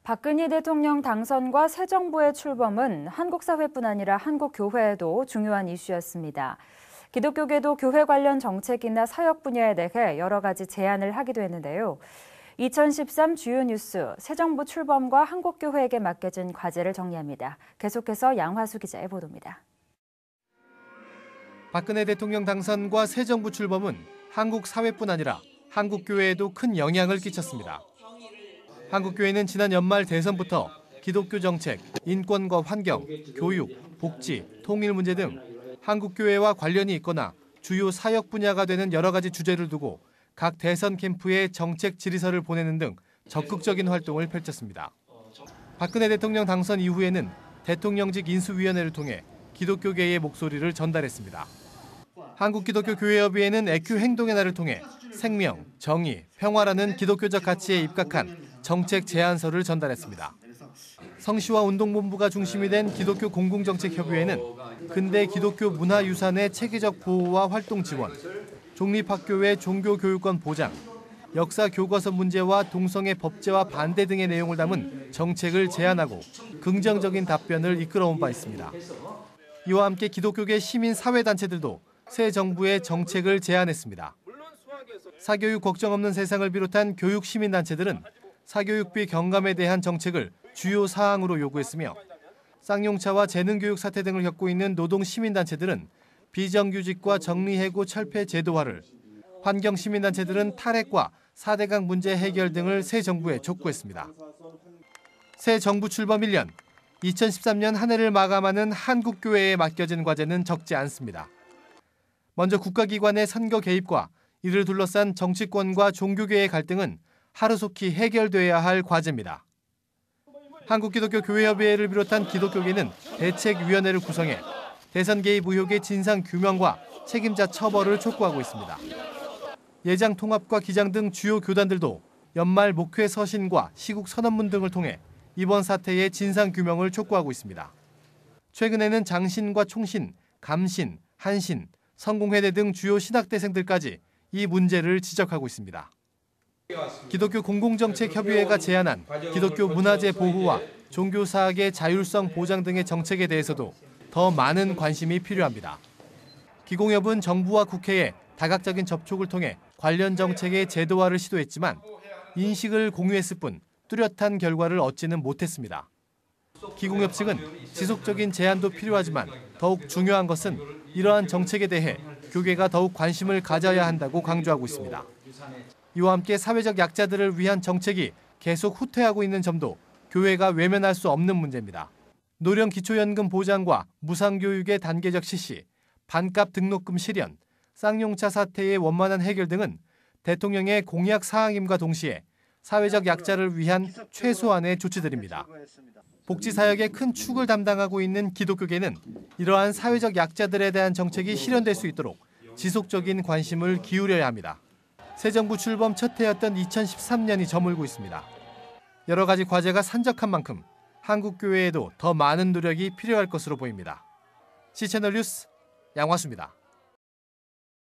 박근혜 대통령 당선과 새 정부의 출범은 한국 사회뿐 아니라 한국 교회에도 중요한 이슈였습니다. 기독교계도 교회 관련 정책이나 사역 분야에 대해 여러 가지 제안을 하기도 했는데요. 2013 주요 뉴스, 새 정부 출범과 한국교회에게 맡겨진 과제를 정리합니다. 계속해서 양화수 기자의 보도입니다. 박근혜 대통령 당선과 새 정부 출범은 한국 사회뿐 아니라 한국 교회에도 큰 영향을 끼쳤습니다. 한국 교회는 지난 연말 대선부터 기독교 정책, 인권과 환경, 교육, 복지, 통일 문제 등 한국 교회와 관련이 있거나 주요 사역 분야가 되는 여러 가지 주제를 두고 각 대선 캠프에 정책 질의서를 보내는 등 적극적인 활동을 펼쳤습니다. 박근혜 대통령 당선 이후에는 대통령직 인수위원회를 통해 기독교계의 목소리를 전달했습니다. 한국기독교교회협의회는 애큐 행동의 날을 통해 생명, 정의, 평화라는 기독교적 가치에 입각한 정책 제안서를 전달했습니다. 성시와 운동본부가 중심이 된 기독교 공공정책협의회는 근대 기독교 문화유산의 체계적 보호와 활동 지원, 종립학교의 종교교육권 보장, 역사 교과서 문제와 동성애 법제화 반대 등의 내용을 담은 정책을 제안하고 긍정적인 답변을 이끌어온 바 있습니다. 이와 함께 기독교계 시민사회단체들도 새 정부의 정책을 제안했습니다. 사교육 걱정 없는 세상을 비롯한 교육 시민단체들은 사교육비 경감에 대한 정책을 주요 사항으로 요구했으며 쌍용차와 재능교육 사태 등을 겪고 있는 노동 시민단체들은 비정규직과 정리해고 철폐 제도화를, 환경 시민단체들은 탈핵과 4대강 문제 해결 등을 새 정부에 촉구했습니다. 새 정부 출범 1년, 2013년 한 해를 마감하는 한국교회에 맡겨진 과제는 적지 않습니다. 먼저 국가기관의 선거 개입과 이를 둘러싼 정치권과 종교계의 갈등은 하루속히 해결돼야 할 과제입니다. 한국기독교교회협의회를 비롯한 기독교계는 대책위원회를 구성해 대선 개입 의혹의 진상 규명과 책임자 처벌을 촉구하고 있습니다. 예장 통합과 기장 등 주요 교단들도 연말 목회 서신과 시국 선언문 등을 통해 이번 사태의 진상 규명을 촉구하고 있습니다. 최근에는 장신,과 총신, 감신, 한신, 성공회대 등 주요 신학대생들까지 이 문제를 지적하고 있습니다. 기독교 공공정책협의회가 제안한 기독교 문화재 보호와 종교사학의 자율성 보장 등의 정책에 대해서도 더 많은 관심이 필요합니다. 기공협은 정부와 국회에 다각적인 접촉을 통해 관련 정책의 제도화를 시도했지만 인식을 공유했을 뿐 뚜렷한 결과를 얻지는 못했습니다. 기공협 측은 지속적인 제안도 필요하지만 더욱 중요한 것은 이러한 정책에 대해 교계가 더욱 관심을 가져야 한다고 강조하고 있습니다. 이와 함께 사회적 약자들을 위한 정책이 계속 후퇴하고 있는 점도 교회가 외면할 수 없는 문제입니다. 노령 기초연금 보장과 무상교육의 단계적 실시, 반값 등록금 실현, 쌍용차 사태의 원만한 해결 등은 대통령의 공약 사항임과 동시에 사회적 약자를 위한 최소한의 조치들입니다. 복지사역의 큰 축을 담당하고 있는 기독교계는 이러한 사회적 약자들에 대한 정책이 실현될 수 있도록 지속적인 관심을 기울여야 합니다. 새 정부 출범 첫 해였던 2013년이 저물고 있습니다. 여러 가지 과제가 산적한 만큼 한국교회에도 더 많은 노력이 필요할 것으로 보입니다. C채널 뉴스 양화수입니다.